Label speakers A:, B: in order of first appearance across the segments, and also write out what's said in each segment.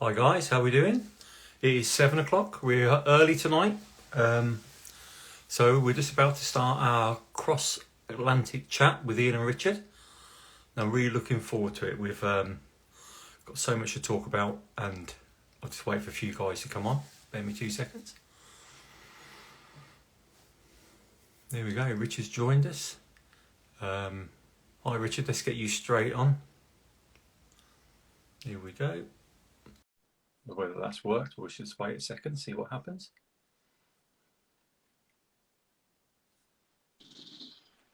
A: Hi guys, how are we doing? It is 7 o'clock. We're early tonight, so we're just about to start our cross-Atlantic chat with Ian and Richard. I'm really looking forward to it. We've got so much to talk about, and I'll just wait for a few guys to come on. Bear me 2 seconds. There we go. Richard's joined us. Hi Richard, let's get you straight on. Here we go. Whether that's worked, or we should just wait a second, see what happens.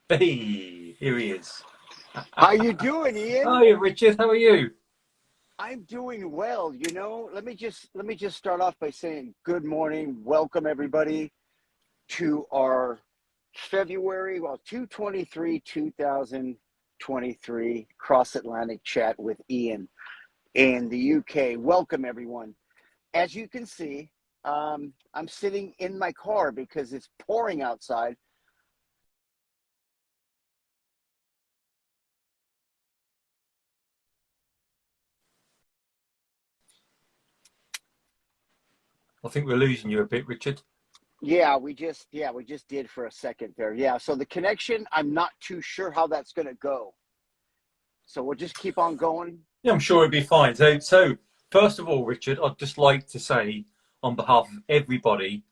A: Hey, here he is.
B: How you doing, Ian?
A: Hi, Richard. How are you?
B: I'm doing well. Let me just start off by saying good morning. Welcome everybody to our February 2023 Cross Atlantic chat with Ian in the UK. Welcome everyone. As you can see, I'm sitting in my car because it's pouring outside.
A: I think we're losing you a bit, Richard.
B: Yeah, we just did for a second there. Yeah, so the connection, I'm not too sure how that's going to go. So we'll just keep on going.
A: Yeah, I'm sure it'll be fine. So first of all, Richard, I'd just like to say on behalf of everybody,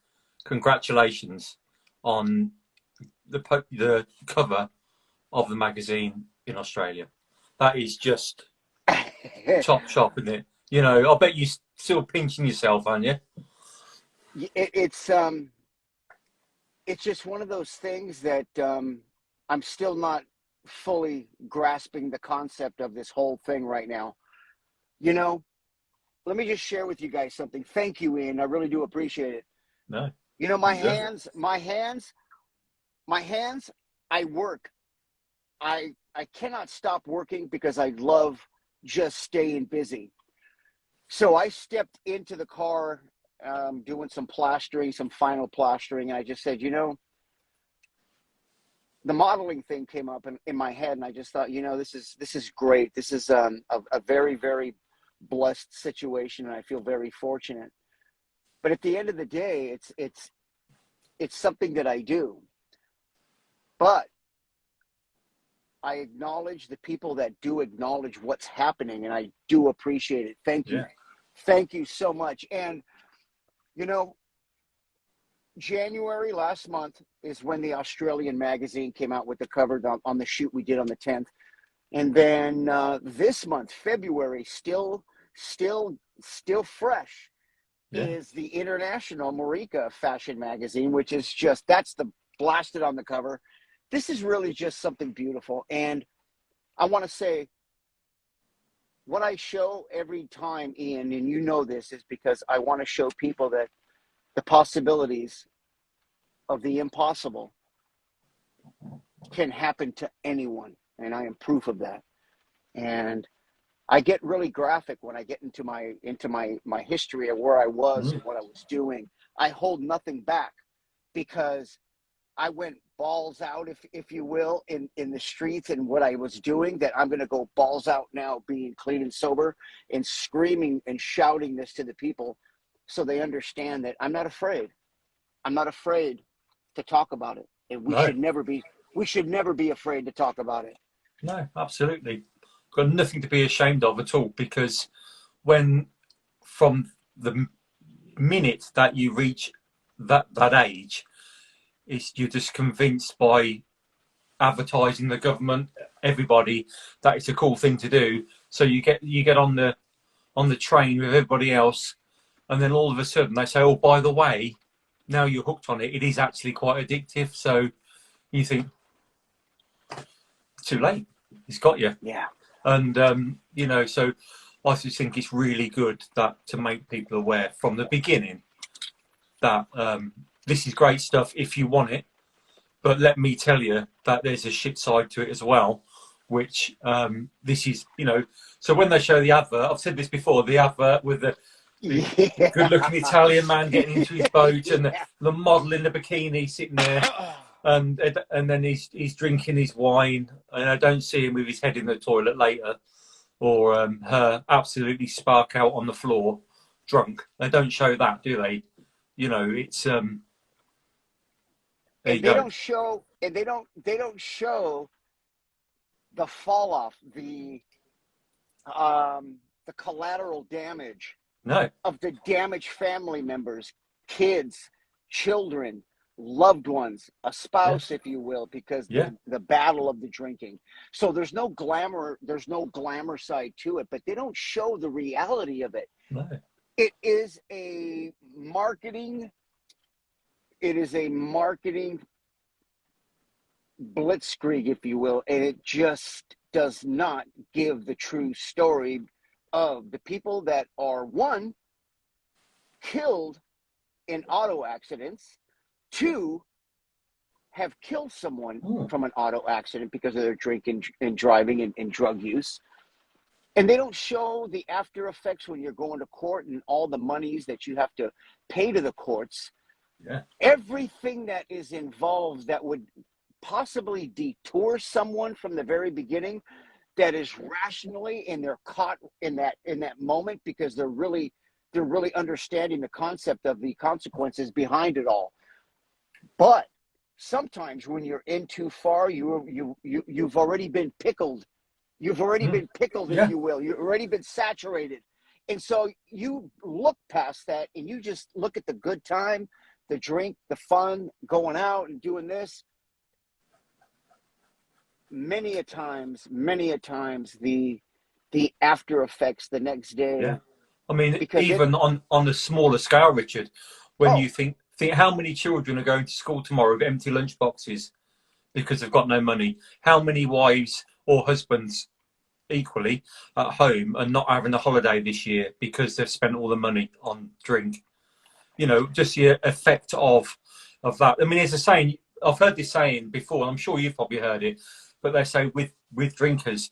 A: congratulations on the cover of the magazine in Australia. That is just top shop, isn't it? You know, I bet you're still pinching yourself, aren't you?
B: It's just one of those things that I'm still not fully grasping the concept of this whole thing right now. Let me just share with you guys something. Thank you, Ian. I really do appreciate it.
A: No.
B: My hands, I work. I cannot stop working because I love just staying busy. So I stepped into the car doing some plastering, some final plastering, and I just said, the modeling thing came up in my head, and I just thought, this is great. This is a very, very blessed situation, and I feel very fortunate. But at the end of the day, it's something that I do. But I acknowledge the people that do acknowledge what's happening, and I do appreciate it. Thank you.
A: Yeah.
B: Thank you so much. And January last month is when the Australian magazine came out with the cover on the shoot we did on the 10th. And then this month, February, still fresh, is the International Marika Fashion Magazine, which is that's the blasted on the cover. This is really just something beautiful. And I want to say, what I show every time, Ian, and you know this, is because I want to show people that the possibilities of the impossible can happen to anyone. And I am proof of that. And I get really graphic when I get into my history of where I was and what I was doing. I hold nothing back because I went balls out, if you will, in the streets and what I was doing, that I'm going to go balls out now, being clean and sober and screaming and shouting this to the people so they understand that I'm not afraid. I'm not afraid to talk about it. And we should never be afraid to talk about it.
A: No, absolutely. Got nothing to be ashamed of at all, because from the minute that you reach that age, you're just convinced by advertising, the government, everybody, that it's a cool thing to do. So you get on the train with everybody else, and then all of a sudden they say, oh, by the way, now you're hooked on it. It is actually quite addictive. So you think, too late. It's got you.
B: Yeah.
A: And so I just think it's really good to make people aware from the beginning that this is great stuff if you want it, but let me tell you that there's a shit side to it as well, which this is, so when they show the advert, I've said this before, the advert with the good-looking Italian man getting into his boat and the model in the bikini sitting there, and then he's drinking his wine, and I don't see him with his head in the toilet later, or her absolutely spark out on the floor. drunk. They don't show that, do they? You know, it's there you
B: And they
A: go.
B: don't show, and they don't show the fall off, the collateral damage
A: No,
B: of the damaged family members, kids, children, loved ones, a
A: yeah,
B: spouse, if you will, because
A: yeah,
B: the battle of the drinking. So there's no glamour side to it, but they don't show the reality of it.
A: no,
B: It is a marketing, it is a marketing blitzkrieg, if you will, and it just does not give the true story of the people that are, one, killed in auto accidents, two, have killed someone
A: mm,
B: from an auto accident because of their drinking and driving and drug use. And they don't show the after effects when you're going to court and all the monies that you have to pay to the courts.
A: yeah,
B: Everything that is involved that would possibly detour someone from the very beginning, that is rationally, and they're caught in that moment because they're really understanding the concept of the consequences behind it all. But sometimes when you're in too far, you've already been pickled. You've already
A: mm,
B: been pickled, if
A: yeah.
B: you will. You've already been saturated. And so you look past that and you just look at the good time, the drink, the fun, going out and doing this. Many a times, the after effects the next
A: Yeah.
B: day,
A: I mean,
B: because it,
A: even on a smaller scale, Richard, when
B: oh,
A: you think how many children are going to school tomorrow with empty lunch boxes because they've got no money? How many wives or husbands equally at home are not having a holiday this year because they've spent all the money on drink? You know, just the effect of that. I mean, there's a saying, I've heard this saying before, and I'm sure you've probably heard it, but they say with drinkers,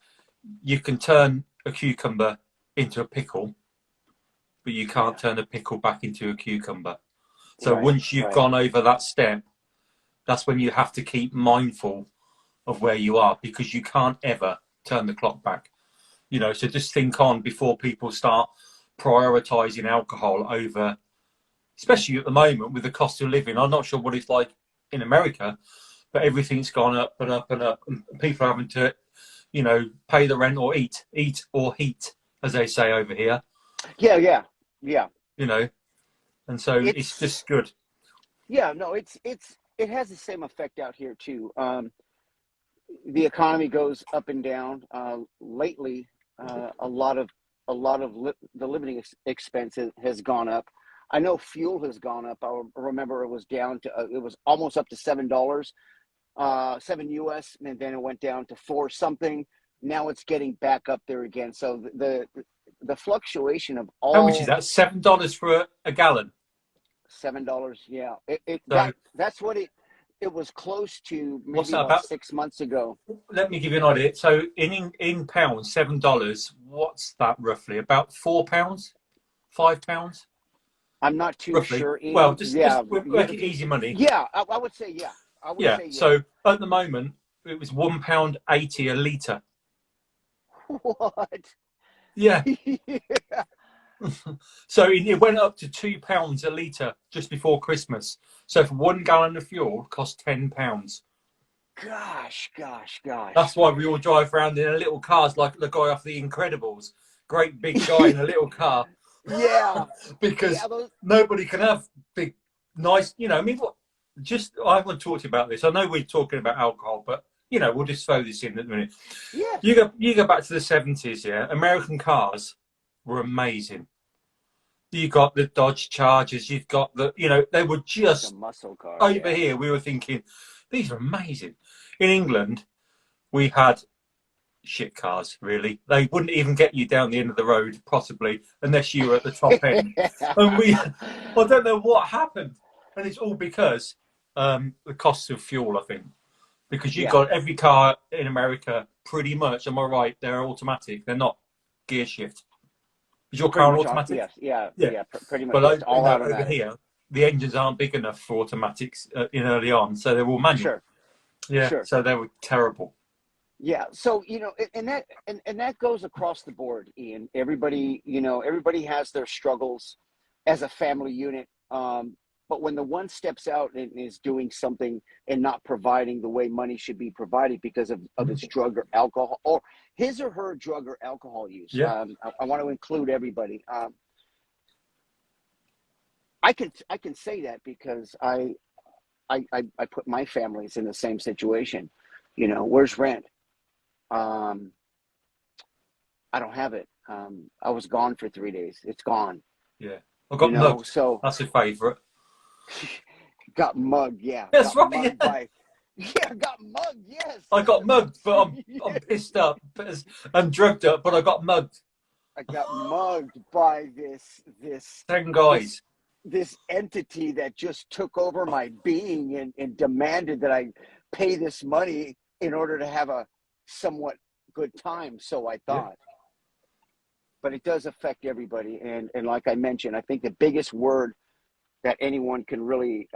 A: you can turn a cucumber into a pickle, but you can't
B: yeah,
A: turn a pickle back into a cucumber. So
B: right,
A: once you've
B: right.
A: gone over that step, that's when you have to keep mindful of where you are, because you can't ever turn the clock back. You know, so just think on before people start prioritizing alcohol over, especially at the moment with the cost of living. I'm not sure what it's like in America, but everything's gone up and up and up, and people are having to, you know, pay the rent or eat or heat, as they say over here.
B: Yeah, yeah, yeah.
A: You know, and so it's
B: It's
A: just good.
B: Yeah, no, it has the same effect out here too. The economy goes up and down. Lately, the living expense has gone up. I know fuel has gone up. I remember it was down to it was almost up to $7, 7 US, and then it went down to four something. Now it's getting back up there again. So the fluctuation of
A: How much is
B: all
A: that? $7 for a gallon.
B: $7, yeah.
A: So
B: That's what it was close to
A: what's
B: maybe
A: that
B: about
A: about?
B: 6 months ago.
A: Let me give you an idea. So in pounds, $7. What's that roughly? About £4, £5,
B: I'm not too
A: roughly.
B: sure.
A: Well, just
B: Yeah,
A: make it easy money.
B: yeah. I would say yeah. I would
A: Yeah.
B: say yeah.
A: So at the moment, it was £1.80 a litre.
B: What?
A: Yeah.
B: Yeah.
A: So it went up to £2 a litre just before Christmas. So for 1 gallon of fuel, cost £10.
B: Gosh, gosh,
A: That's
B: gosh.
A: why we all drive around in a little cars like the guy off The Incredibles. Great big guy in a little car.
B: Yeah, yeah.
A: Because
B: Those.
A: nobody can have big, nice, you know, I mean, what, just, I haven't talked to you about this. I know we're talking about alcohol, but, you know, we'll just throw this in at the minute.
B: Yes.
A: You go back to the 70s, yeah? American cars were amazing. You got the Dodge Chargers, you've got the, you know, they were
B: The
A: just
B: muscle car.
A: over
B: Yeah.
A: here. We were thinking, these are amazing. In England, we had shit cars, really. They wouldn't even get you down the end of the road, possibly, unless you were at the top end. And I don't know what happened. And it's all because the cost of fuel, I think. Because you've
B: Yeah.
A: got every car in America, pretty much, am I right? They're automatic. They're not gear shift. Is your
B: Pretty
A: car
B: much.
A: automatic?
B: Yes. Yeah.
A: Yeah.
B: Yeah. Pretty much.
A: But
B: It's
A: you
B: all
A: know, over
B: automatic.
A: here, the engines aren't big enough for automatics in early on, so they're all manual.
B: Sure.
A: Yeah,
B: Sure.
A: so they were terrible.
B: Yeah. So, and that goes across the board, Ian. Everybody, everybody has their struggles as a family unit. But when the one steps out and is doing something and not providing the way money should be provided because of its drug or alcohol, or his or her drug or alcohol use,
A: Yeah.
B: I want to include everybody. I can say that because I put my families in the same situation. Where's rent? Um, I don't have it. I was gone for 3 days. It's gone.
A: Yeah. I got mugged.
B: So
A: That's a favourite.
B: got mugged. Yeah,
A: That's
B: got
A: right.
B: mugged
A: Yeah.
B: by. Yeah, got mugged. Yes,
A: I got mugged, but I'm
B: yeah.
A: pissed up and drugged up, but I got mugged.
B: I got mugged by this
A: 10
B: this
A: guys.
B: this entity that just took over my being and demanded that I pay this money in order to have a somewhat good time. So I
A: Yeah.
B: thought. But it does affect everybody. And like I mentioned, I think the biggest word that anyone can really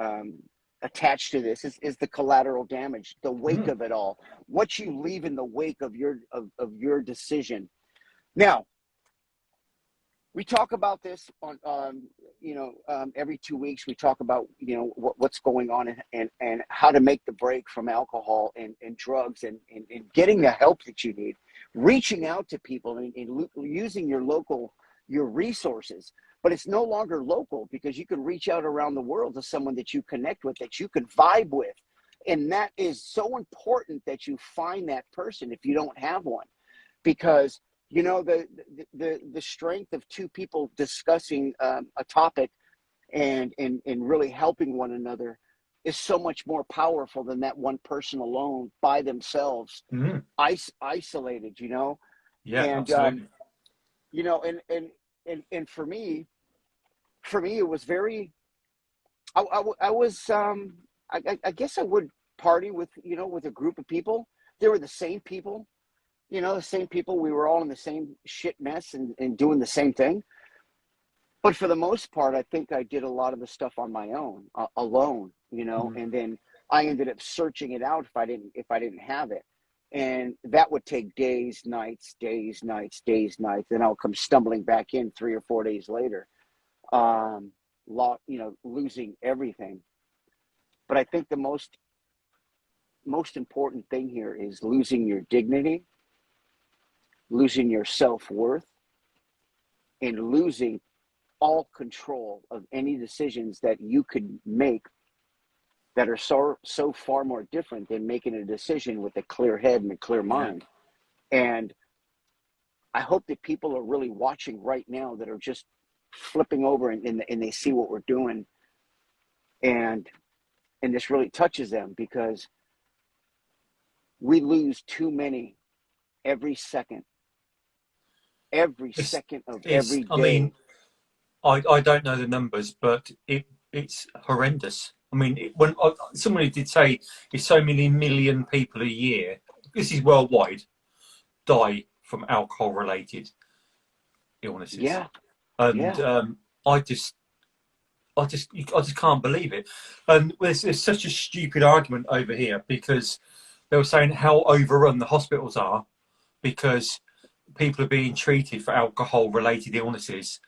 B: attach to this is the collateral damage, the wake
A: Mm.
B: of it all, what you leave in the wake of your decision. Now, we talk about this on every 2 weeks. We talk about what's going on and how to make the break from alcohol and drugs and getting the help that you need, reaching out to people and using your resources. But it's no longer local because you can reach out around the world to someone that you connect with, that you can vibe with, and that is so important that you find that person if you don't have one, because the strength of two people discussing a topic and really helping one another is so much more powerful than that one person alone by themselves,
A: Mm.
B: isolated.
A: Yeah,
B: And
A: absolutely.
B: and for me it was very. I was I guess I would party with a group of people. They were the same people. The same people. We were all in the same shit mess and doing the same thing. But for the most part, I think I did a lot of the stuff on my own, alone,
A: Mm.
B: and then I ended up searching it out if I didn't have it. And that would take days, nights, days, nights, days, nights. Then I'll come stumbling back in 3 or 4 days later, losing everything. But I think the most important thing here is losing your dignity, losing your self-worth, and losing all control of any decisions that you could make that are so far more different than making a decision with a clear head and a clear
A: Yeah.
B: mind. And I hope that people are really watching right now, that are just flipping over and they see what we're doing, and this really touches them, because we lose too many every second
A: It's,
B: of
A: it's,
B: every
A: I mean,
B: day.
A: I don't know the numbers, but it's horrendous. I mean, when somebody did say if so many million people a year, this is worldwide, die from alcohol-related illnesses,
B: Yeah,
A: and
B: yeah,
A: I just can't believe it. And there's such a stupid argument over here because they were saying how overrun the hospitals are because people are being treated for alcohol-related illnesses,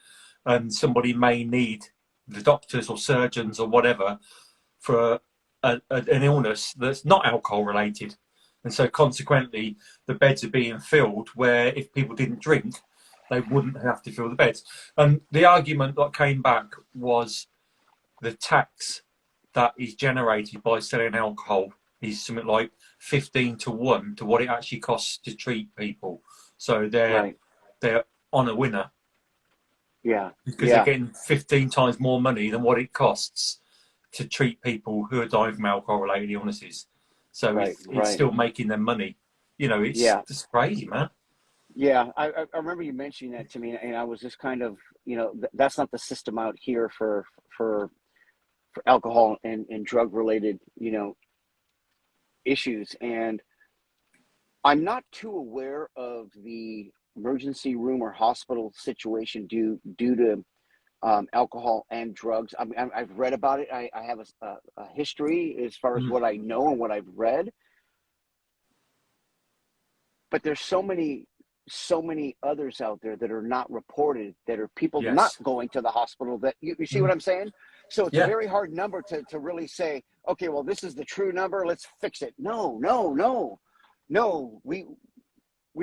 A: and somebody may need the doctors or surgeons or whatever for an illness that's not alcohol related. And so consequently, the beds are being filled where if people didn't drink, they wouldn't have to fill the beds. And the argument that came back was the tax that is generated by selling alcohol is something like 15 to 1 to what it actually costs to treat people. So they're
B: right.
A: they're on a winner
B: Yeah,
A: because they're
B: yeah,
A: getting 15 times more money than what it costs to treat people who are dying from alcohol-related illnesses. So
B: right,
A: it's
B: right.
A: still making them money. It's
B: Yeah,
A: just crazy, man.
B: yeah. I remember you mentioning that to me, and I was just kind of, that's not the system out here for for alcohol and drug related, issues. And I'm not too aware of the emergency room or hospital situation due to alcohol and drugs. I mean, I've read about it. I have a history as far as
A: Mm.
B: what I know and what I've read. but there's so many others out there that are not reported, that are people not
A: Yes.
B: going to the hospital, that you see what
A: Mm.
B: I'm saying? So it's a
A: Yeah.
B: very hard number to really say, okay, well, this is the true number, let's fix it. No, no, no, no. We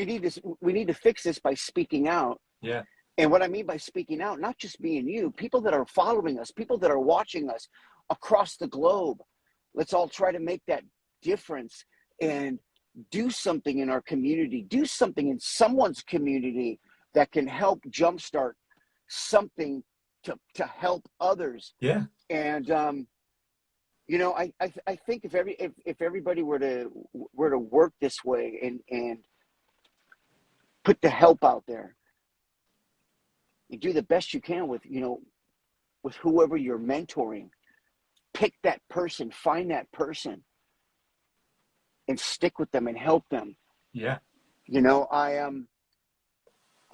B: need to fix this by speaking out.
A: Yeah.
B: And what I mean by speaking out, not just me and you, people that are following us, people that are watching us across the globe. Let's all try to make that difference and do something in our community, do something in someone's community that can help jumpstart something to help others.
A: Yeah.
B: And you know, I think if everybody were to work this way and put the help out there, you do the best you can with, you know, with whoever you're mentoring. Pick that person, find that person, and stick with them and help them.
A: Yeah.
B: You know, I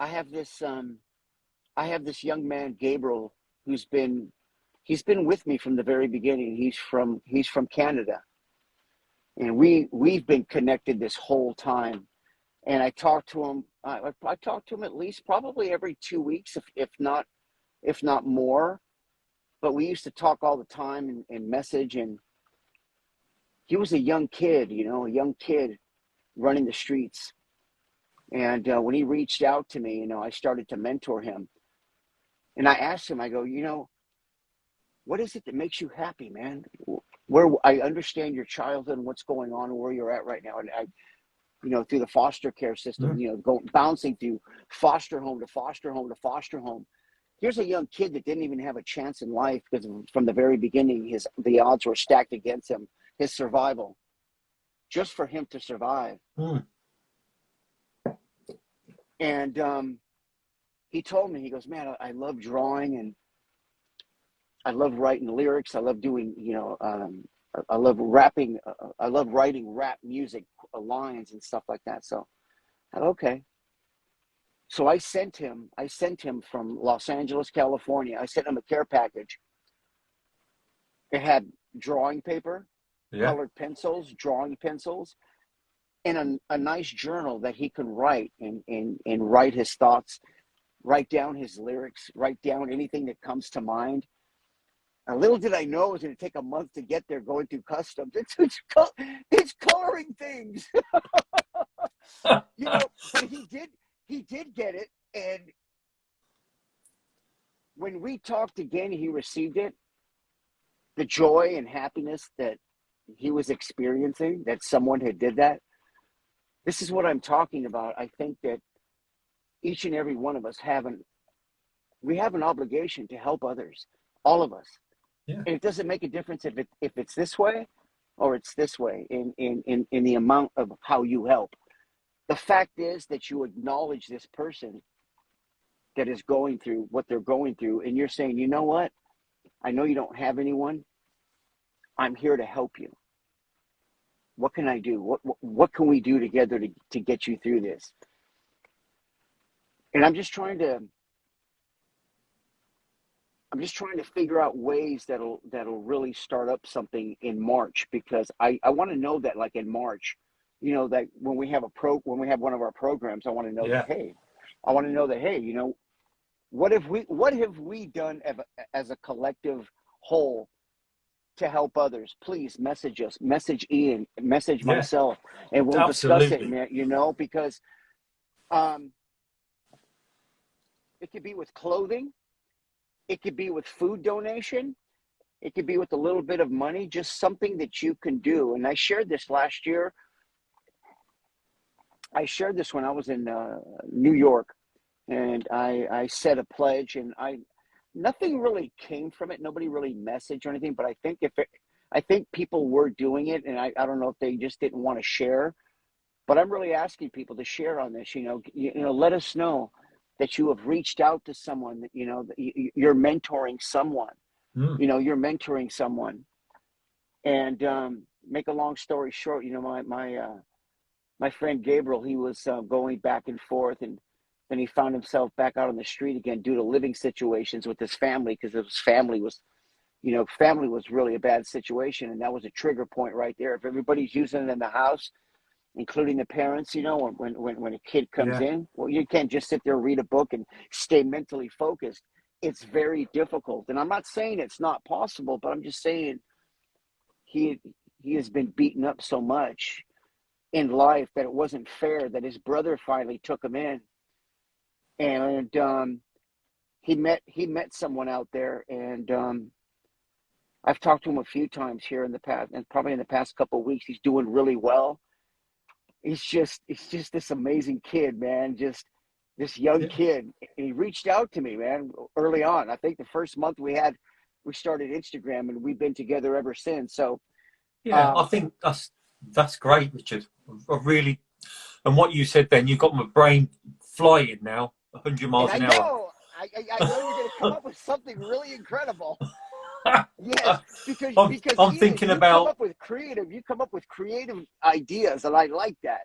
B: have this young man, Gabriel, he's been with me from the very beginning. He's from Canada, and we've been connected this whole time. And I talk to him. I talk to him at least probably every 2 weeks, if not more. But we used to talk all the time and message. And he was a young kid, you know, a young kid running the streets. And when he reached out to me, you know, I started to mentor him. And I asked him, I go, you know, what is it that makes you happy, man? Where I understand your childhood and what's going on and where you're at right now. And I, you know, through the foster care system,
A: Mm.
B: you know, bouncing through foster home to foster home to foster home. Here's a young kid that didn't even have a chance in life because from the very beginning, the odds were stacked against him, his survival, just for him to survive.
A: Mm.
B: And he told me, he goes, man, I love drawing and I love writing lyrics. I love doing, you know, I love rapping. I love writing rap music lines and stuff like that. So, okay. So I sent him from Los Angeles, California. I sent him a care package. It had drawing paper,
A: Yeah.
B: colored pencils, drawing pencils, and a nice journal that he could write and write his thoughts, write down his lyrics, write down anything that comes to mind. And little did I know it was going to take a month to get there going through customs. It's coloring things. You know, but he did get it. And when we talked again, he received it. The joy and happiness that he was experiencing, that someone had did that. This is what I'm talking about. I think that each and every one of us have an obligation to help others, all of us.
A: Yeah.
B: And it doesn't make a difference if it's this way or it's this way in the amount of how you help. The fact is that you acknowledge this person that is going through what they're going through, and you're saying, you know what? I know you don't have anyone. I'm here to help you. What can I do? What can we do together to get you through this? And I'm just trying to figure out ways that'll really start up something in March, because I want to know that, like, in March, you know, that when we have one of our programs, I want to know
A: Yeah.
B: that, hey, you know, what have we done as a collective whole to help others? Please message us, message Ian, message
A: Yeah.
B: myself, and we'll discuss it,
A: Absolutely.
B: man, you know, because it could be with clothing, it could be with food donation, it could be with a little bit of money, just something that you can do. And I shared this last year. I shared this when I was in New York, and I set a pledge, and nothing really came from it. Nobody really messaged or anything, but I think people were doing it, and I don't know if they just didn't want to share. But I'm really asking people to share on this. You know, let us know that you have reached out to someone, that, you know, that you're mentoring someone.
A: Mm.
B: You know, you're mentoring someone. And make a long story short, you know, my friend Gabriel, he was going back and forth, and then he found himself back out on the street again due to living situations with his family, because his family was, you know, family was really a bad situation, and that was a trigger point right there. If everybody's using it in the house, including the parents. You know, when a kid comes
A: Yeah.
B: in, well, you can't just sit there and read a book and stay mentally focused. It's very difficult, and I'm not saying it's not possible, but I'm just saying he he has been beaten up so much in life that it wasn't fair that his brother finally took him in, and he met someone out there, and I've talked to him a few times here in the past, and probably in the past couple of weeks. He's doing really well. He's just this amazing kid, man. Just this young
A: Yeah.
B: kid. And he reached out to me, man, early on. I think the first month we started Instagram, and we've been together ever since. So,
A: Yeah. I
B: um,
A: think that's great, Richard. I really, and what you said then, you got my brain flying now, 100
B: and
A: miles
B: I
A: an hour.
B: know, I know you're going to come up with something really incredible. Yes, because
A: I'm
B: Ian,
A: thinking about
B: you come up with creative ideas, and I like that.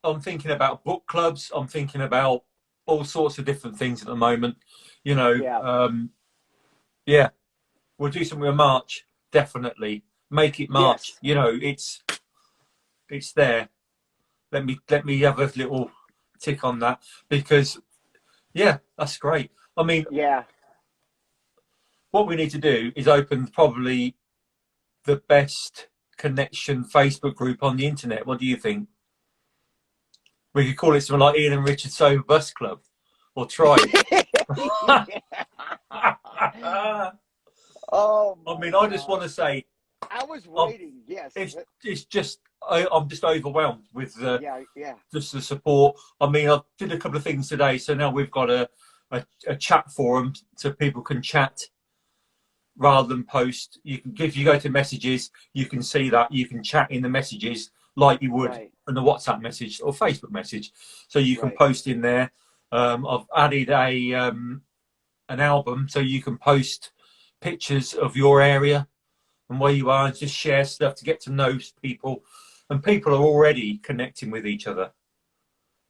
A: I'm thinking about book clubs. I'm thinking about all sorts of different things at the moment. You know,
B: Yeah.
A: yeah, we'll do something with March. Definitely make it March.
B: Yes.
A: You know, it's there. Let me have a little tick on that because yeah, that's great. I mean,
B: Yeah.
A: what we need to do is open probably the best connection Facebook group on the internet. What do you think? We could call it something like Ian and Richard Sober Bus Club or Tribe. I
B: Oh my
A: mean, I just want
B: God.
A: to say,
B: I was
A: um,
B: waiting. Yes.
A: it's just I'm just overwhelmed with
B: Yeah. Yeah.
A: just the support. I mean, I did a couple of things today, so now we've got a chat forum so people can chat rather than post. You can if you go to messages, you can see that you can chat in the messages like you would
B: Right.
A: in the WhatsApp message or Facebook message. So you can
B: Right.
A: post in there. I've added an album so you can post pictures of your area and where you are and just share stuff to get to know people. And people are already connecting with each other.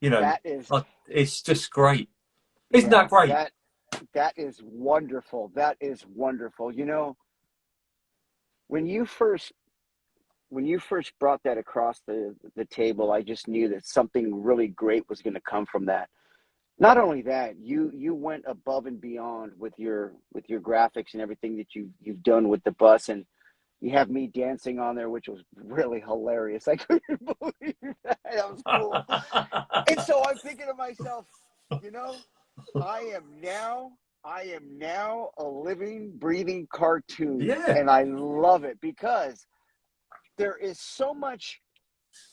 A: You know,
B: That is,
A: it's just great. Isn't
B: yeah,
A: that great?
B: that is wonderful. That is wonderful. You know, when you first brought that across the table, I just knew that something really great was going to come from that. Not only that, you went above and beyond with your graphics and everything that you've done with the bus, and you have me dancing on there, which was really hilarious. I couldn't believe that. That was cool. And so I'm thinking to myself, you know, I am now I am now a living, breathing cartoon,
A: Yeah,
B: and I love it because there is so much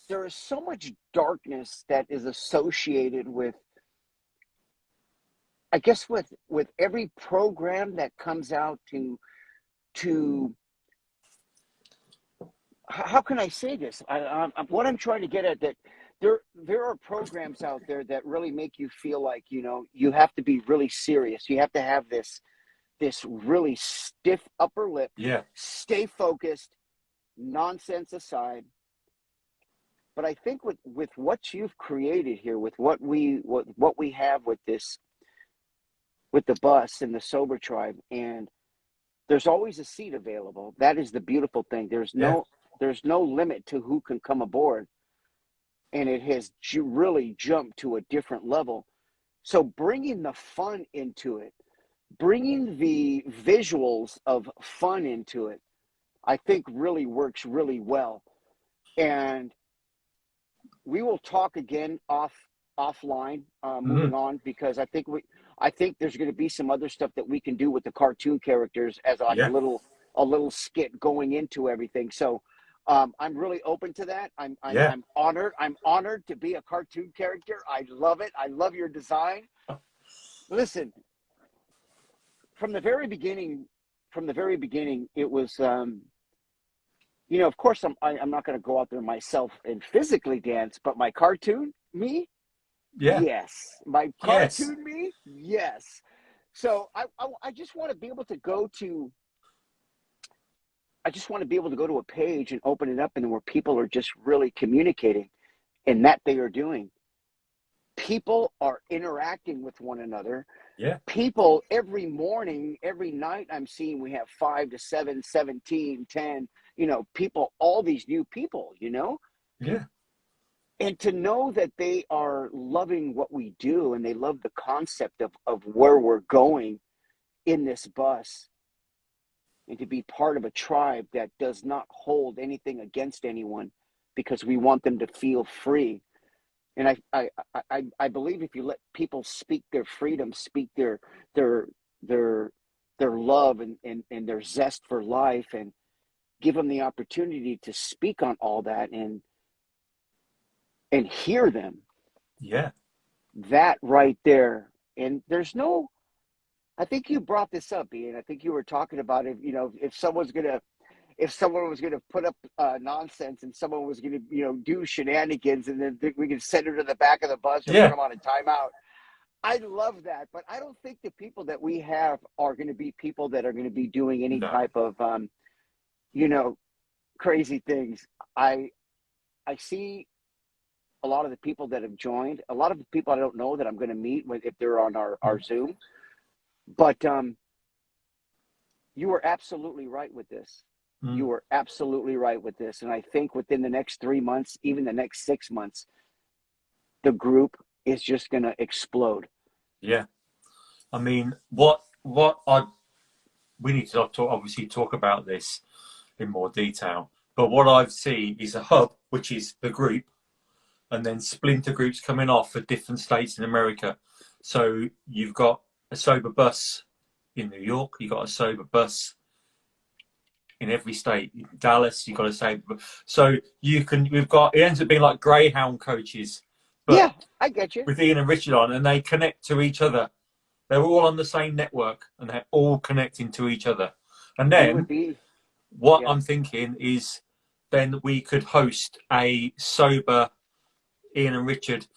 B: there is so much darkness that is associated with, I guess, with every program that comes out to how can I say this? What I'm trying to get at, that there are programs out there that really make you feel like, you know, you have to be really serious. You have to have this really stiff upper lip,
A: yeah,
B: stay focused, nonsense aside. But I think with what you've created here, with what we have with this, with the bus and the sober tribe, and there's always a seat available. That is the beautiful thing.
A: yeah,
B: There's no limit to who can come aboard, and it has really jumped to a different level. So bringing the fun into it, bringing the visuals of fun into it, I think really works really well. And we will talk again offline, moving
A: mm,
B: on, because I think there's going to be some other stuff that we can do with the cartoon characters as like
A: yeah,
B: a little skit going into everything. So I'm really open to that.
A: yeah.
B: I'm honored. I'm honored to be a cartoon character. I love it. I love your design. Listen, from the very beginning, it was, you know, of course, I'm not going to go out there myself and physically dance, but my cartoon me,
A: Yeah.
B: yes, my
A: Yes.
B: cartoon me, yes. So I just want to be able to go to, I just want to be able to go to a page and open it up, and where people are just really communicating, and that they are doing. People are interacting with one another.
A: Yeah.
B: People every morning, every night, I'm seeing we have 5 to 7, 17, 10, you know, people, all these new people, you know,
A: Yeah.
B: and to know that they are loving what we do and they love the concept of where we're going in this bus, and to be part of a tribe that does not hold anything against anyone because we want them to feel free. And I believe if you let people speak their freedom, speak their their love and their zest for life, and give them the opportunity to speak on all that and hear them,
A: Yeah.
B: that right there. And there's no, I think you brought this up, Ian. I think you were talking about if, you know, if someone was gonna put up nonsense, and someone was gonna, you know, do shenanigans, and then we could send her to the back of the bus or put
A: Yeah.
B: them on a timeout. I love that, but I don't think the people that we have are going to be people that are going to be doing any
A: No.
B: type of, you know, crazy things. I see a lot of the people that have joined, a lot of the people I don't know that I'm going to meet if they're on our Zoom. But you were absolutely right with this. You were absolutely right with this. And I think within the next 3 months, even the next 6 months, the group is just going to explode.
A: Yeah. I mean, we need to obviously talk about this in more detail. But what I've seen is a hub, which is the group, and then splinter groups coming off for different states in America. So you've got a sober bus in New York, you've got a sober bus in every state. In Dallas, you've got a sober. So it ends up being like Greyhound coaches, but
B: Yeah, I get you.
A: with Ian and Richard on, and they connect to each other. They're all on the same network, and they're all connecting to each other. And
B: It would
A: then
B: be,
A: what
B: yeah.
A: I'm thinking is then we could host a sober Ian and Richard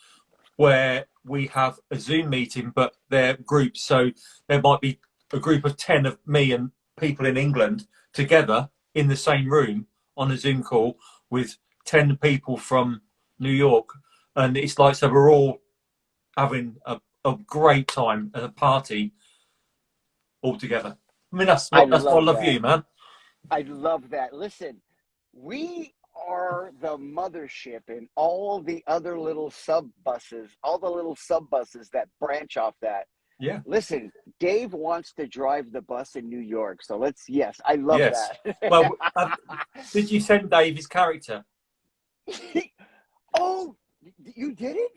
A: where we have a Zoom meeting, but they're groups. So there might be a group of 10 of me and people in England together in the same room on a Zoom call with 10 people from New York. And it's like, so we're all having a great time at a party all together. I mean, that's what I love
B: that.
A: you, man.
B: I love that. Listen, we are the mothership, and all the other little sub buses, all the little sub buses that branch off that.
A: Yeah.
B: Listen, Dave wants to drive the bus in New York. So yes, I love
A: Yes.
B: that.
A: Well, did you send Dave his character?
B: Oh, you did it?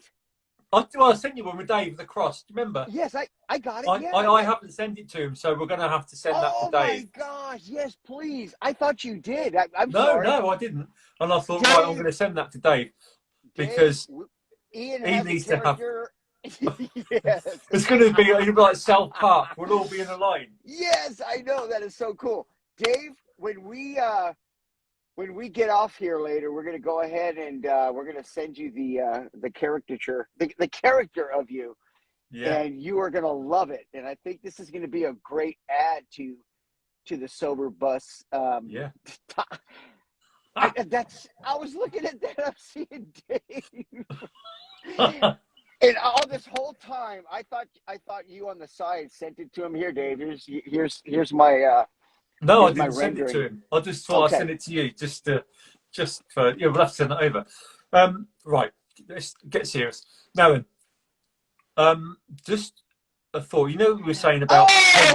A: I sent you one with Dave the cross. Do you remember?
B: Yes, I got it.
A: I haven't sent it to him, so we're going to have to send that to
B: Oh
A: Dave.
B: my gosh, yes, please. I thought you did. I'm
A: No,
B: sorry.
A: no, I didn't. And I thought,
B: Dave,
A: right, I'm going to send that to Dave because
B: Ian
A: he
B: has
A: needs
B: a
A: to have.
B: character. Yes.
A: It's going to be like South Park. We'll all be in a line.
B: Yes, I know. That is so cool. Dave, when we get off here later, we're going to go ahead and we're going to send you the caricature, the character of you.
A: Yeah.
B: And you are going to love it. And I think this is going to be a great add to the sober bus.
A: Yeah.
B: I was looking at that. I'm seeing Dave. And all this whole time, I thought you on the side sent it to him. Here, Dave. Here's my
A: No, I
B: here's my
A: didn't send it
B: rendering.
A: to him. I just thought
B: Okay.
A: I'd send it to you just for, we'll have to send it over. Right, let's get serious. Now then, just a thought. You know what we were saying about...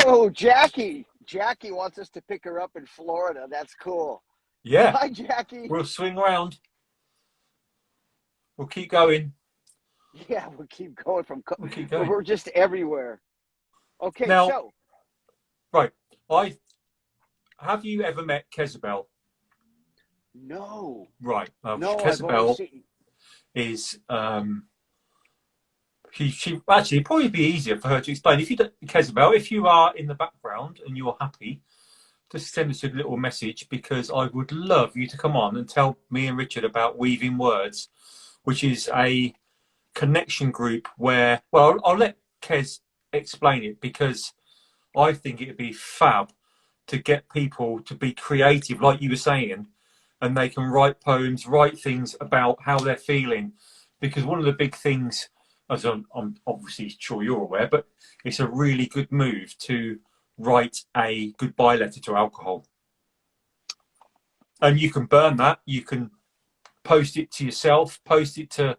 B: Oh, Jackie wants us to pick her up in Florida. That's cool.
A: Yeah.
B: Hi, Jackie.
A: We'll swing around. We'll keep going.
B: Yeah, we'll keep going
A: We'll keep going.
B: We're just everywhere. Okay,
A: Now,
B: so.
A: Right. Have you ever met Kezabel?
B: No.
A: Right.
B: No,
A: Kezabel is she actually it'd probably be easier for her to explain. Kezabel, if you are in the background and you're happy, just send us a little message, because I would love you to come on and tell me and Richard about Weaving Words, which is a connection group where, well, I'll let Kez explain it, because I think it'd be fab to get people to be creative, like you were saying, and they can write poems, write things about how they're feeling. Because one of the big things, as I'm obviously sure you're aware, but it's a really good move to write a goodbye letter to alcohol. And you can burn that, you can post it to yourself, post it to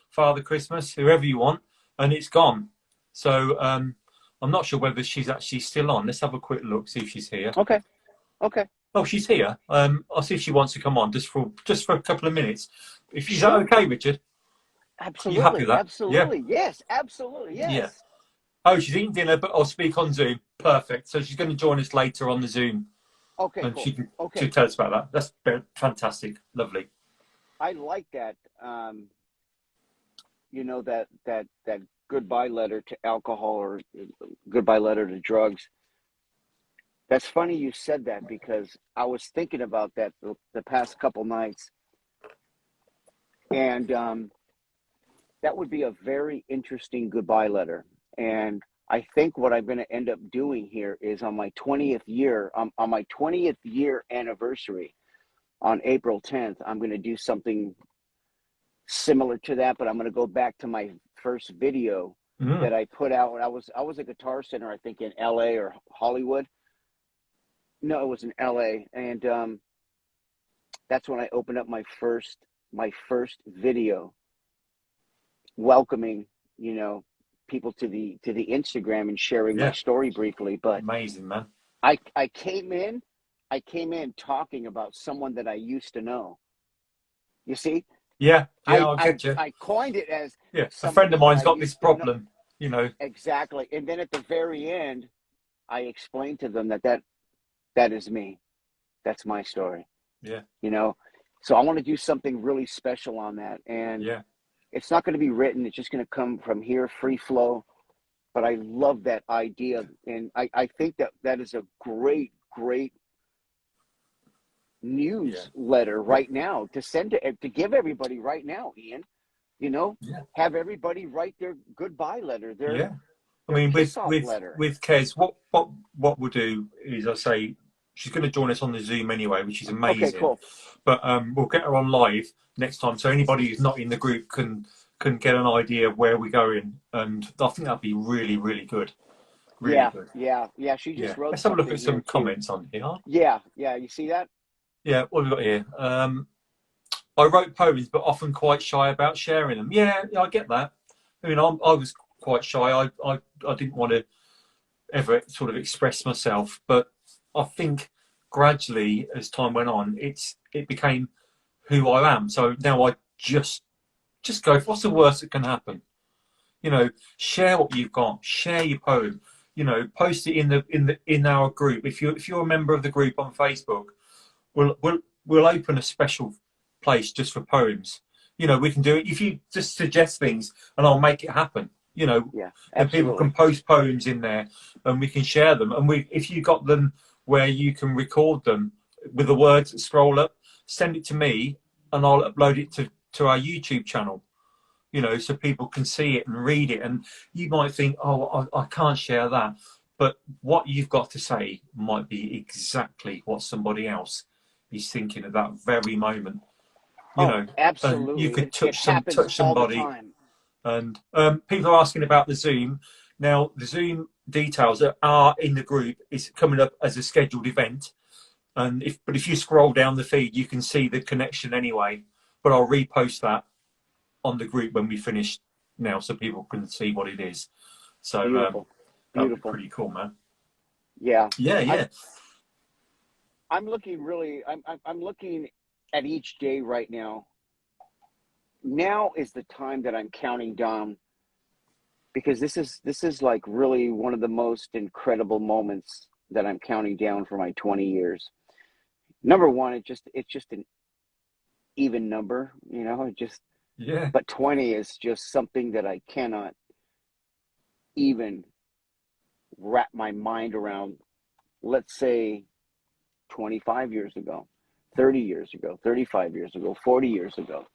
A: Father Christmas, whoever you want, and it's gone. So I'm not sure whether she's actually still on. Let's have a quick look, see if she's here.
B: Okay. Okay.
A: Oh, she's here. I'll see if she wants to come on just for a couple of minutes. Is that
B: Sure.
A: okay, Richard? You happy
B: Absolutely.
A: with that? Yeah.
B: Absolutely. Yes. Absolutely.
A: Yeah.
B: Yes.
A: Oh, she's eating dinner, but I'll speak on Zoom. Perfect. So she's going to join us later on the Zoom,
B: Okay.
A: and she
B: Cool.
A: can
B: Okay.
A: tell us about that. That's fantastic. Lovely.
B: I like that. That goodbye letter to alcohol or goodbye letter to drugs. That's funny you said that because I was thinking about that the past couple nights, and that would be a very interesting goodbye letter. And I think what I'm going to end up doing here is on my 20th year, on my 20th year anniversary, on April 10th, I'm going to do something similar to that, but I'm going to go back to my first video that I put out. I was a Guitar Center, I think, in LA or Hollywood. No, it was in LA, and that's when I opened up my first video, welcoming people to the Instagram and sharing my
A: Yeah.
B: story briefly. But
A: Amazing, man.
B: I came in talking about someone that I used to know. You see,
A: Yeah. I'll get you.
B: I coined it as
A: Yeah. A friend
B: somebody
A: of
B: that
A: mine's
B: I
A: got this
B: used to know.
A: problem,
B: Exactly. And then at the very end, I explained to them that is me. That's my story.
A: Yeah.
B: So I want to do something really special on that. And
A: Yeah.
B: it's not going to be written. It's just going to come from here, free flow. But I love that idea. And I think that is a great, great newsletter right now to send to give everybody right now, Ian.
A: Yeah.
B: Have everybody write their goodbye letter,
A: Yeah. I
B: their
A: mean,
B: kiss off letter.
A: with Kez, what we'll do is, I say she's going to join us on the Zoom anyway, which is
B: Okay,
A: amazing.
B: cool.
A: But we'll get her on live next time, so anybody who's not in the group can get an idea of where we're going, and I think that'd be really, really good. Really good.
B: Yeah. She just
A: Yeah.
B: wrote
A: Let's have a look
B: something
A: at some
B: here too.
A: comments on here.
B: Yeah. You see that?
A: Yeah. What have we got here? I wrote poems, but often quite shy about sharing them. Yeah, I get that. I mean, I was quite shy. I didn't want to ever sort of express myself, but I think gradually as time went on, it became who I am. So now I just go. What's the worst that can happen? Share what you've got. Share your poem. Post it in our group. If you're a member of the group on Facebook, we'll open a special place just for poems. We can do it if you just suggest things, and I'll make it happen.
B: Yeah,
A: And people
B: absolutely.
A: can post poems in there, and we can share them. And if you got them where you can record them with the words that scroll up, send it to me, and I'll upload it to our YouTube channel. So people can see it and read it. And you might think, oh, I can't share that, but what you've got to say might be exactly what somebody else is thinking at that very moment. And you
B: Absolutely.
A: could
B: It happens
A: touch
B: all the
A: somebody.
B: time.
A: And people are asking about the Zoom. Now, the Zoom details that are in the group is coming up as a scheduled event. And if you scroll down the feed, you can see the connection anyway. But I'll repost that on the group when we finish now, so people can see what it is. So
B: Beautiful.
A: that'd be
B: Beautiful.
A: pretty cool, man.
B: Yeah.
A: Yeah.
B: I'm looking really. I'm looking at each day right now. Now is the time that I'm counting down, because this is like really one of the most incredible moments that I'm counting down for my 20 years. Number one, it's just an even number,
A: Yeah.
B: but 20 is just something that I cannot even wrap my mind around. Let's say 25 years ago, 30 years ago, 35 years ago, 40 years ago.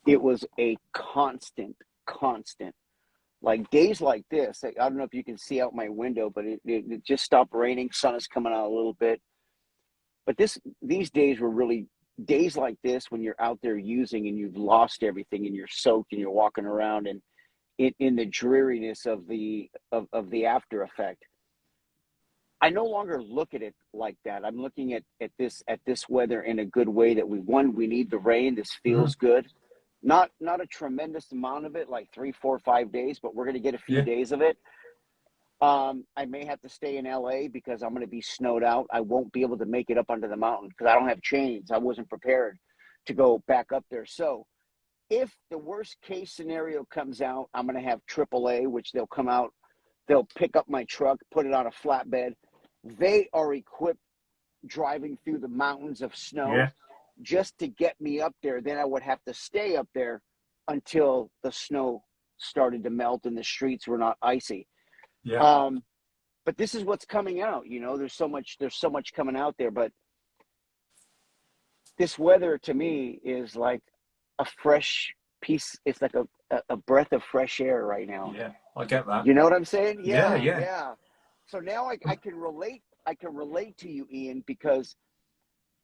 B: It was a constant, like days like this. I don't know if you can see out my window, but it just stopped raining. Sun is coming out a little bit. But these days were really days like this when you're out there using and you've lost everything and you're soaked and you're walking around and in the dreariness of the after effect. I no longer look at it like that. I'm looking at this weather in a good way that we need the rain. This
A: Mm.
B: feels good. Not a tremendous amount of it, like 3, 4, 5 days, but we're gonna get a few
A: Yeah.
B: days of it. I may have to stay in LA because I'm gonna be snowed out. I won't be able to make it up onto the mountain because I don't have chains. I wasn't prepared to go back up there. So if the worst case scenario comes out, I'm gonna have AAA, which they'll come out, they'll pick up my truck, put it on a flatbed. They are equipped driving through the mountains of snow
A: Yeah.
B: just to get me up there. Then I would have to stay up there until the snow started to melt and the streets were not icy.
A: Yeah.
B: But this is what's coming out. There's so much coming out there. But this weather to me is like a fresh piece. It's like a breath of fresh air right now.
A: Yeah. I get that.
B: You know what I'm saying?
A: Yeah.
B: Yeah,
A: Yeah.
B: yeah. So now I can relate. I can relate to you, Ian, because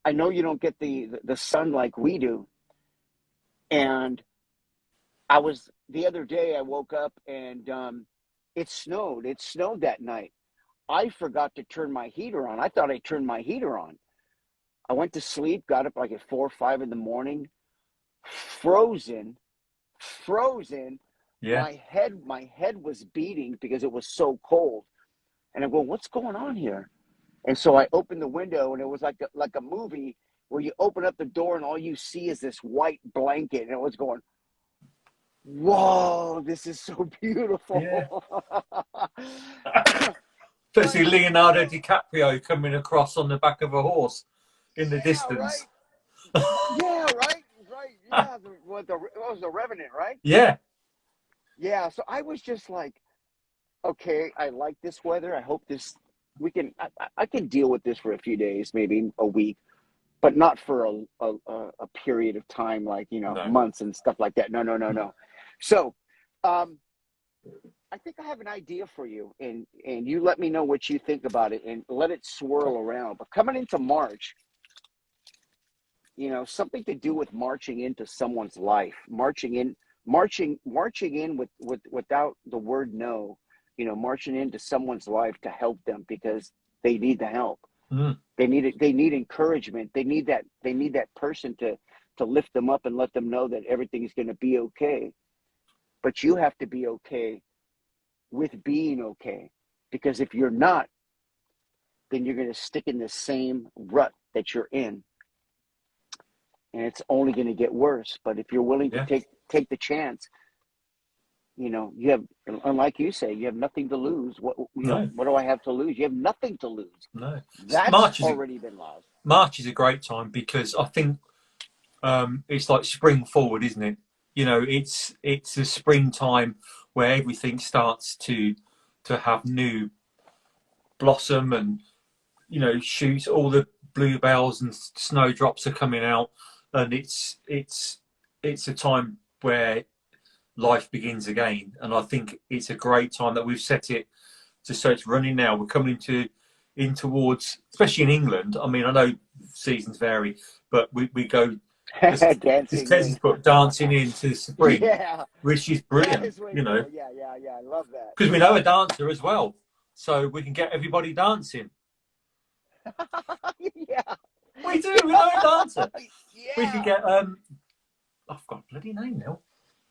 B: I know you don't get the sun like we do. And the other day I woke up and it snowed. It snowed that night. I forgot to turn my heater on. I thought I turned my heater on. I went to sleep, got up like at 4 or 5 in the morning, frozen.
A: Yeah.
B: My head was beating because it was so cold. And I'm going, what's going on here? And so I opened the window, and it was like a movie where you open up the door and all you see is this white blanket, and it was going, whoa, this is so beautiful.
A: Yeah.
B: But,
A: See Leonardo DiCaprio coming across on the back of a horse in the
B: yeah,
A: distance.
B: right. Yeah, right. Yeah, what was the Revenant, right?
A: Yeah.
B: Yeah. So I was just like, okay, I like this weather. I hope I can deal with this for a few days, maybe a week, but not for a period of time like
A: No.
B: months and stuff like that. No. So, I think I have an idea for you, and you let me know what you think about it, and let it swirl around. But coming into March, something to do with marching into someone's life, marching in with without the word no, marching into someone's life to help them because they need the help.
A: Mm.
B: They need it. They need encouragement. They need that person to lift them up and let them know that everything is going to be okay. But you have to be okay with being okay, because if you're not, then you're going to stick in the same rut that you're in, and it's only going to get worse. But if you're willing to take the chance, you have, and like you say, you have nothing to lose. What do I have to lose? You have nothing to lose.
A: No.
B: That's already been lost.
A: March is a great time because I think it's like spring forward, isn't it? It's a springtime where everything starts to have new blossom and shoots. All the bluebells and snowdrops are coming out, and it's a time where life begins again. And I think it's a great time that we've set it so it's running now. We're coming in towards, especially in England. I mean, I know seasons vary, but we go. Dancing put dancing into spring,
B: yeah,
A: which is brilliant.
B: Cool. Yeah, I love that.
A: Because we know a dancer as well, so we can get everybody dancing.
B: Yeah,
A: we do. We know a dancer.
B: Yeah.
A: We could get I've got a bloody name now.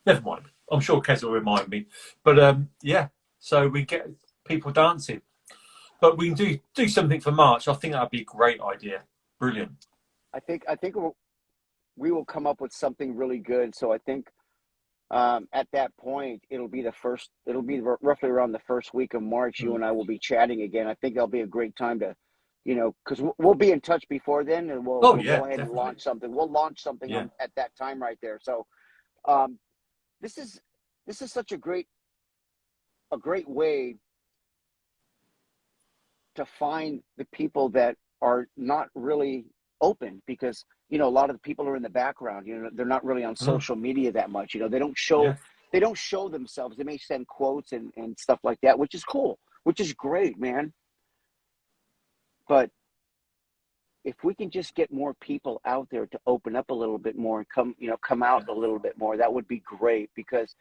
A: Never mind. I'm sure Kez will remind me. But yeah, so we get people dancing. But we can do something for March. I think that'd be a great idea. Brilliant.
B: I think we will come up with something really good. So I think at that point it'll be roughly around the first week of March. You and I will be chatting again. I think that'll be a great time to, because we'll be in touch before then, and we'll go ahead definitely. And launch something. We'll launch something at that time right there. So this is such a great way to find the people that are not really open, because a lot of the people are in the background. They're not really on social media that much. They don't show themselves. They may send quotes and stuff like that, which is cool, which is great, man. But if we can just get more people out there to open up a little bit more and come out a little bit more, that would be great. Because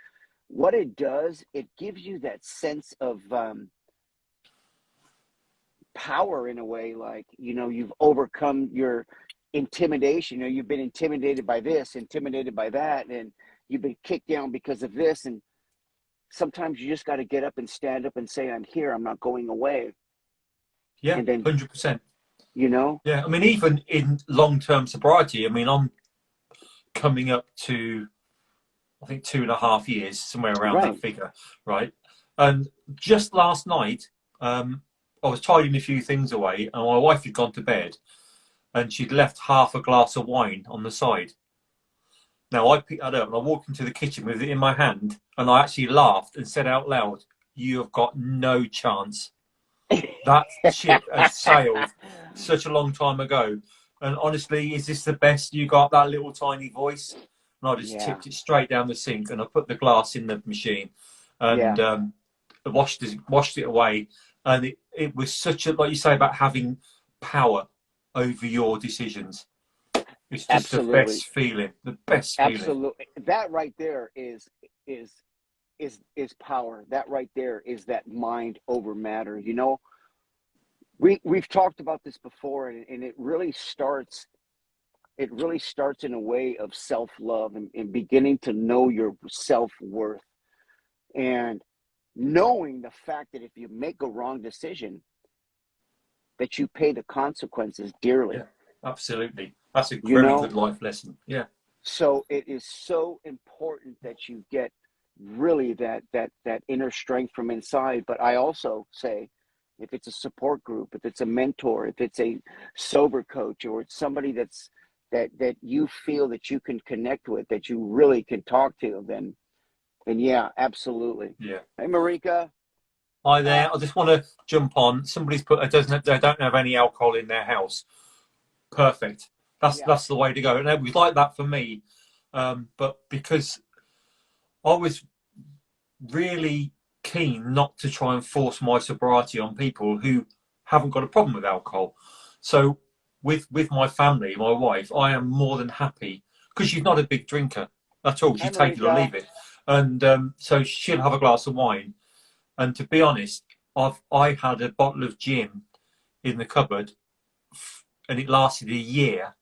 B: what it does, it gives you that sense of power in a way, like, you know, you've overcome your intimidation. You know, you've been intimidated by this, intimidated by that, and you've been kicked down because of this. And sometimes you just got to get up and stand up and say, I'm here, I'm not going away.
A: Yeah,
B: And then,
A: 100%.
B: you know,
A: Yeah, I mean, even in long-term sobriety, I mean, I'm coming up to, I think, 2.5 years, somewhere around that
B: right.
A: figure, right? And just last night, I was tidying a few things away, and my wife had gone to bed, and she'd left half a glass of wine on the side. Now I picked that up and I walked into the kitchen with it in my hand, and I actually laughed and said out loud, "You have got no chance. That ship has sailed such a long time ago. And honestly, is this the best you got, that little tiny voice?" And I just
B: Yeah.
A: tipped it straight down the sink, and I put the glass in the machine, and
B: Yeah.
A: washed it away. And it was such a, like you say about having power over your decisions. It's just the
B: Absolutely.
A: best feeling, the best feeling.
B: Absolutely. That right there is is power. That right there is that mind over matter. You know, we've talked about this before, and it really starts in a way of self-love, and beginning to know your self-worth, and knowing the fact that if you make a wrong decision, that you pay the consequences dearly.
A: Yeah, absolutely. That's a
B: You
A: very
B: know,
A: good life lesson. Yeah,
B: so it is so important that you get really that inner strength from inside. But I also say, if it's a support group, if it's a mentor, if it's a sober coach, or it's somebody that you feel that you can connect with, that you really can talk to, then yeah, absolutely.
A: yeah.
B: Hey, Marika.
A: Hi there. I
B: um
A: just want to jump on. Somebody's put, they don't have any alcohol in their house. Perfect.
B: yeah.
A: That's the way to go. And it was like that for me, but because I was really keen not to try and force my sobriety on people who haven't got a problem with alcohol. So with my family, my wife, I am more than happy because she's not a big drinker at all.
B: Hi,
A: She take it or
B: Marika.
A: leave it, and so she'll have a glass of wine. And to be honest, I had a bottle of gin in the cupboard, and it lasted a year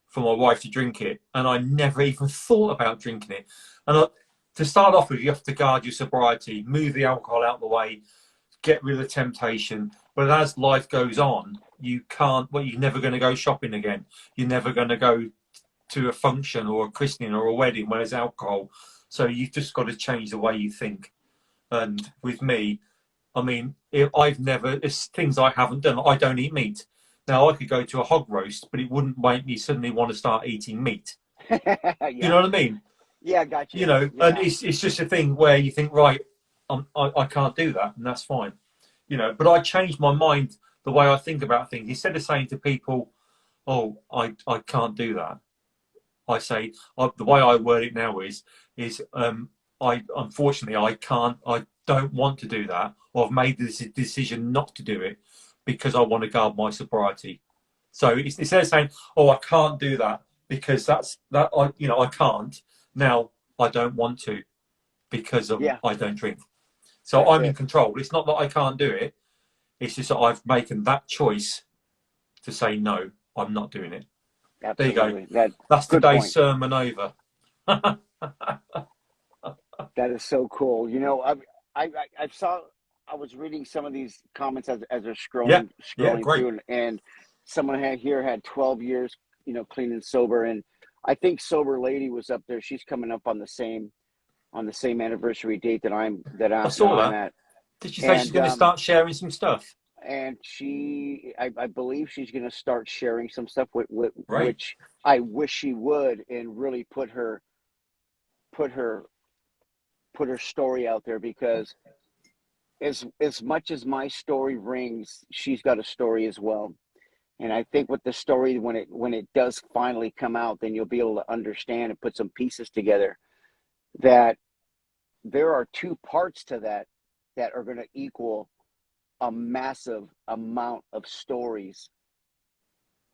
A: for my wife to drink it, and I never even thought about drinking it. And to start off with, you have to guard your sobriety, move the alcohol out of the way, get rid of the temptation. But as life goes on, you can't. Well, you're never going to go shopping again. You're never going to go to a function or a christening or a wedding where there's alcohol. So you've just got to change the way you think. And with me, I mean, I've never, it's things I haven't done. I don't eat meat. Now, I could go to a hog roast, but it wouldn't make me suddenly want to start eating meat. Do you
B: Yeah.
A: know what I mean?
B: Yeah, I got
A: You
B: you.
A: know, and
B: Yeah.
A: it's just a thing where you think, right, I can't do that, and that's fine. You know, but I changed my mind the way I think about things. Instead of saying to people, oh, I can't do that, I say, the way I word it now is I unfortunately I don't want to do that, or I've made this decision not to do it because I want to guard my sobriety. So instead of saying, oh, I can't do that because I can't. Now I don't want to because
B: Yeah,
A: I don't drink. So
B: that's
A: I'm in
B: it.
A: control. It's not that I can't do it. It's just that I've made that choice to say no. I'm not doing it. There you go.
B: Absolutely. That
A: That's
B: good
A: today's
B: point.
A: sermon over.
B: That is so cool. You know, I saw, I was reading some of these comments as they're
A: Yeah, yeah,
B: scrolling
A: great.
B: through, and someone had 12 years, you know, clean and sober, and I think Sober Lady was up there. She's coming up on the same anniversary date
A: I
B: that
A: saw
B: I'm
A: that.
B: at,
A: Did she say she's
B: and
A: going to start sharing some stuff?
B: I believe she's going to start sharing some stuff
A: Great.
B: which I wish she would, and really put her put her story out there, because as much as my story rings, she's got a story as well. And I think with the story, when it does finally come out, then you'll be able to understand and put some pieces together, that there are two parts to that are going to equal a massive amount of stories,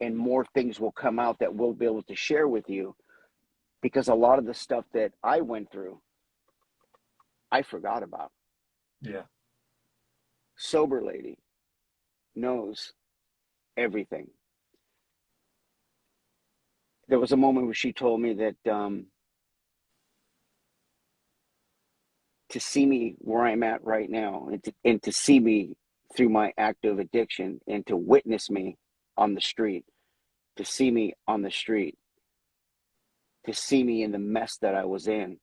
B: and more things will come out that we'll be able to share with you, because a lot of the stuff that I went through, I forgot about.
A: Yeah,
B: Sober Lady, knows everything. There was a moment where she told me that to see me where I'm at right now, and to see me through my active addiction, and to witness me on the street, to see me on the street, to see me in the mess that I was in,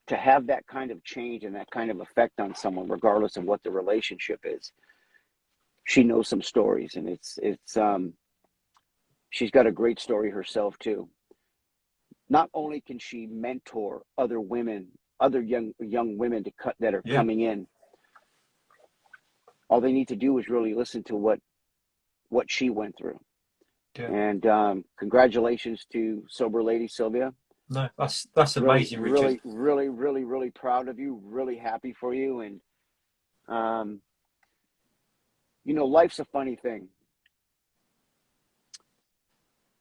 B: to have that kind of change and that kind of effect on someone, regardless of what the relationship is. She knows some stories, and it's she's got a great story herself too. Not only can she mentor other women, other young women that are
A: Yeah.
B: coming in, all they need to do is really listen to what she went through.
A: Yeah.
B: And congratulations to Sober Lady Sylvia.
A: No, that's
B: Really,
A: amazing, Richard.
B: really, really, really, really proud of you. Really happy for you. And life's a funny thing.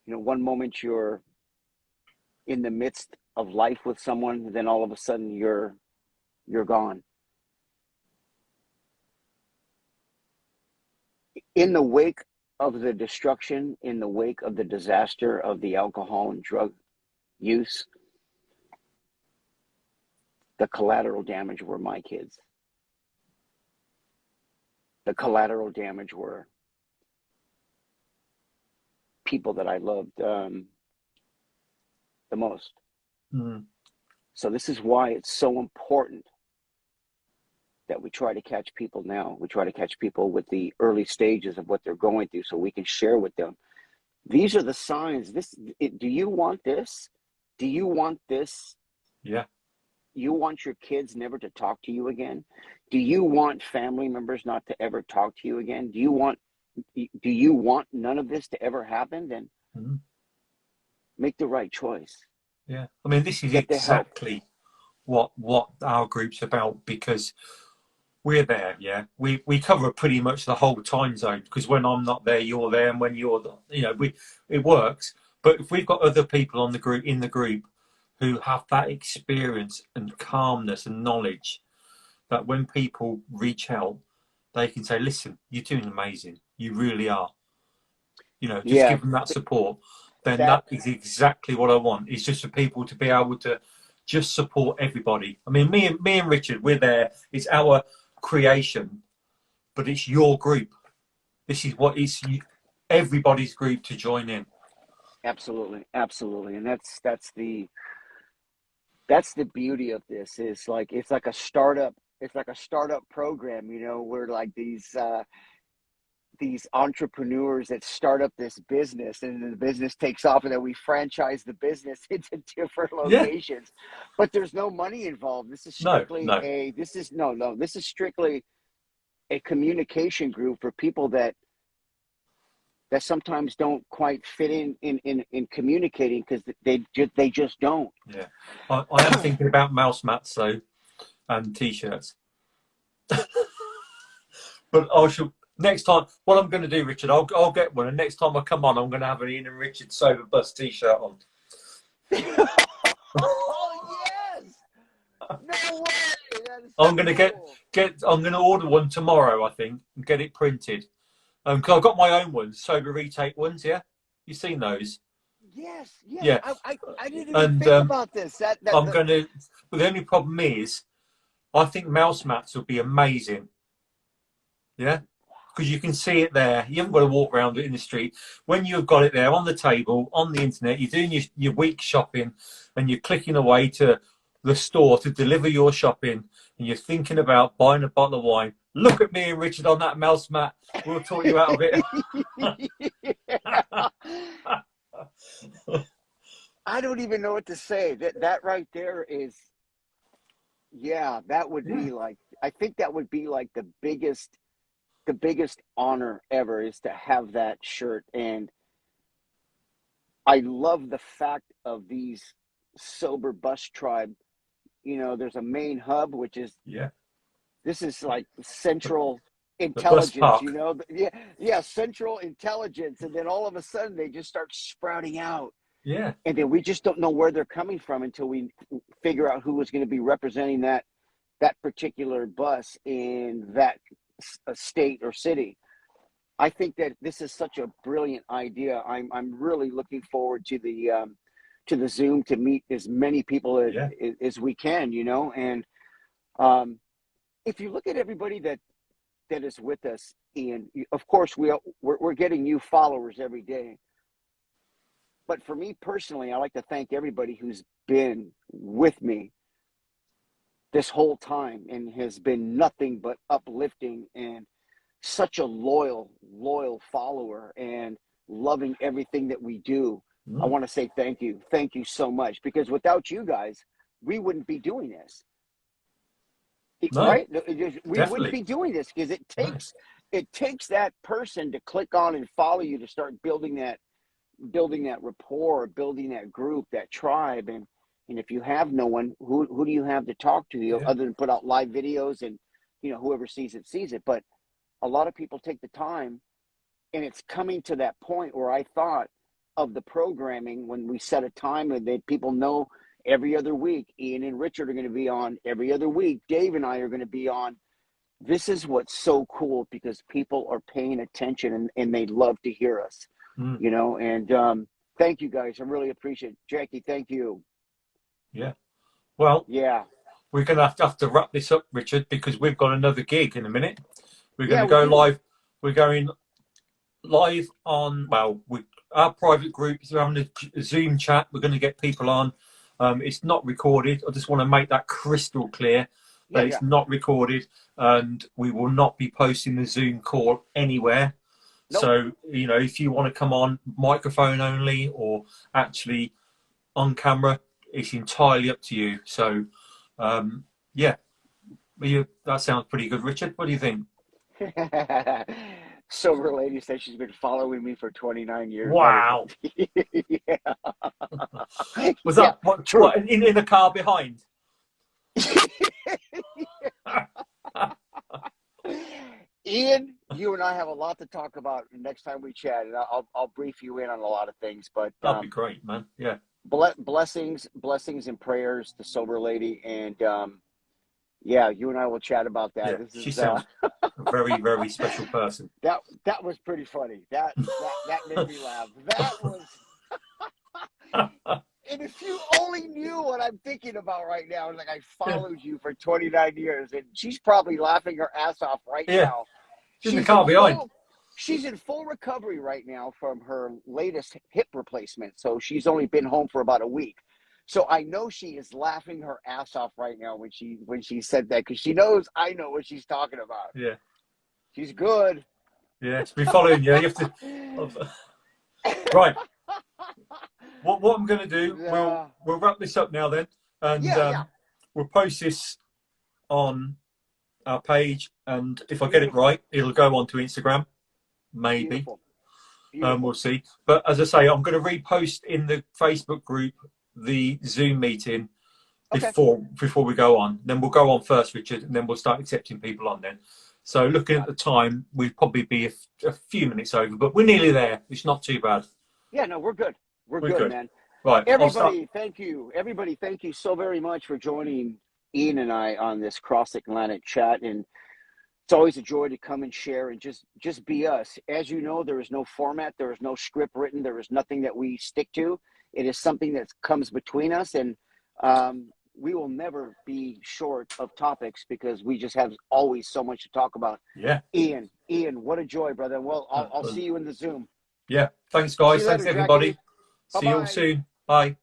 B: One moment you're in the midst of life with someone, then all of a sudden you're gone. In the wake of the destruction, in the wake of the disaster of the alcohol and drug use, the collateral damage were my kids. The collateral damage were people that I loved the most.
A: Mm.
B: So this is why it's so important that we try to catch people now. We try to catch people with the early stages of what they're going through, so we can share with them. These are the signs. Do you want this? Do you want this?
A: Yeah.
B: You want your kids never to talk to you again? Do you want family members not to ever talk to you again? Do you want none of this to ever happen? Then make the right choice.
A: Yeah. I mean, this is
B: Get the help.
A: exactly what our group's about, because we're there. Yeah. We cover pretty much the whole time zone, because when I'm not there, you're there, and when you're, it works. But if we've got other people in the group who have that experience and calmness and knowledge, that when people reach out, they can say, listen, you're doing amazing. You really are. Just give them that support. Then that is exactly what I want. It's just for people to be able to just support everybody. I mean, me and Richard, we're there. It's our creation, but it's your group. This is everybody's group to join in.
B: Absolutely, absolutely, and that's the beauty of this. Is like it's like a startup. It's like a startup program. Where like these entrepreneurs that start up this business, and then the business takes off, and then we franchise the business into different locations. Yeah. But there's no money involved. This is strictly this is strictly a communication group for people that sometimes don't quite fit in communicating, because they just don't.
A: Yeah, I am thinking about mouse mats though, and t-shirts. But I should. Next time, what I'm going to do, Richard, I'll get one, and next time I come on, I'm going to have an Ian and Richard Sober Bus t-shirt on.
B: Oh yes! No way! That is
A: I'm going to I'm going to order one tomorrow, I think, and get it printed. Because I've got my own ones, Sober Retake ones. Yeah, you seen those?
B: Yes.
A: Yeah.
B: I didn't even think about this.
A: I'm going to. But the only problem is, I think mouse mats would be amazing. Yeah. Because you can see it there. You haven't got to walk around it in the street. When you've got it there on the table, on the internet, you're doing your week shopping, and you're clicking away to the store to deliver your shopping, and you're thinking about buying a bottle of wine. Look at me and Richard on that mouse mat. We'll talk you out of it.
B: I don't even know what to say. That right there is, that would be like, I think that would be like the biggest honor ever, is to have that shirt. And I love the fact of these Sober Bus Tribe. There's a main hub, which is this is like central intelligence. Central intelligence, and then all of a sudden they just start sprouting out. Yeah, and then we just don't know where they're coming from until we figure out who is going to be representing that particular bus in that state or city. I think that this is such a brilliant idea. I'm really looking forward to the Zoom to meet as many people
A: Yeah.
B: as we can, you know. And if you look at everybody that is with us, Ian, of course we're getting new followers every day. But for me personally, I like to thank everybody who's been with me this whole time and has been nothing but uplifting and such a loyal follower and loving everything that we do. I want to say thank you so much, because without you guys, we wouldn't be doing this.
A: No,
B: Right? We
A: definitely
B: wouldn't be doing this, because it takes that person to click on and follow you to start building that rapport, building that group, that tribe. And if you have no one, who do you have to talk to,
A: Yeah.
B: other than put out live videos and, you know, whoever sees it. But a lot of people take the time, and it's coming to that point where I thought of the programming when we set a time and that people know every other week, Ian and Richard are going to be on every other week. Dave and I are going to be on. This is what's so cool, because people are paying attention and they love to hear us, you know. And thank you guys. I really appreciate it. Jackie, thank you.
A: Yeah. Well,
B: yeah,
A: we're going to have to wrap this up, Richard, because we've got another gig in a minute. We're going
B: Yeah,
A: to go
B: we do.
A: live. We're going live on, our private group is having a Zoom chat. We're going to get people on. It's not recorded. I just want to make that crystal clear that it's not recorded, and we will not be posting the Zoom call anywhere.
B: Nope.
A: So, you know, if you want to come on microphone only or actually on camera, it's entirely up to you. So, yeah, that sounds pretty good, Richard. What do you think?
B: Sober lady said she's been following me for 29 years.
A: Wow.
B: Yeah.
A: Was that what in the car behind?
B: Ian, you and I have a lot to talk about next time we chat, and I'll brief you in on a lot of things. But
A: that'd be great, man. Yeah.
B: Blessings and prayers to Sober Lady, and yeah, you and I will chat about that.
A: Yeah, she sounds a very, very special person.
B: That was pretty funny. That made me laugh. That was. And if you only knew what I'm thinking about right now, like, I followed you for 29 years, and she's probably laughing her ass off right now.
A: She's in the car behind.
B: She's in full recovery right now from her latest hip replacement, so she's only been home for about a week. So I know she is laughing her ass off right now when she said that, because she knows I know what she's talking about.
A: Yeah.
B: She's good.
A: Yeah, to be following you. You have to. Right. What I'm going to do, we'll wrap this up now then, and we'll post this on our page, and if I get it right, it'll go onto Instagram, maybe.
B: Beautiful.
A: We'll see. But as I say, I'm going to repost in the Facebook group the Zoom meeting before we go on. Then we'll go on first, Richard, and then we'll start accepting people on then. So looking at the time, we'd probably be a few minutes over, but we're nearly there. It's not too bad.
B: Yeah, no, we're good. We're good, man.
A: Right.
B: Everybody, thank you. Everybody, thank you so very much for joining Ian and I on this Cross Atlantic chat. And it's always a joy to come and share and just be us. As you know, there is no format. There is no script written. There is nothing that we stick to. It is something that comes between us. And we will never be short of topics, because we just have always so much to talk about.
A: Yeah.
B: Ian, what a joy, brother. Well, I'll see you in the Zoom.
A: Yeah. Thanks, guys. Thanks, everybody.
B: Jackie.
A: See you all soon. Bye.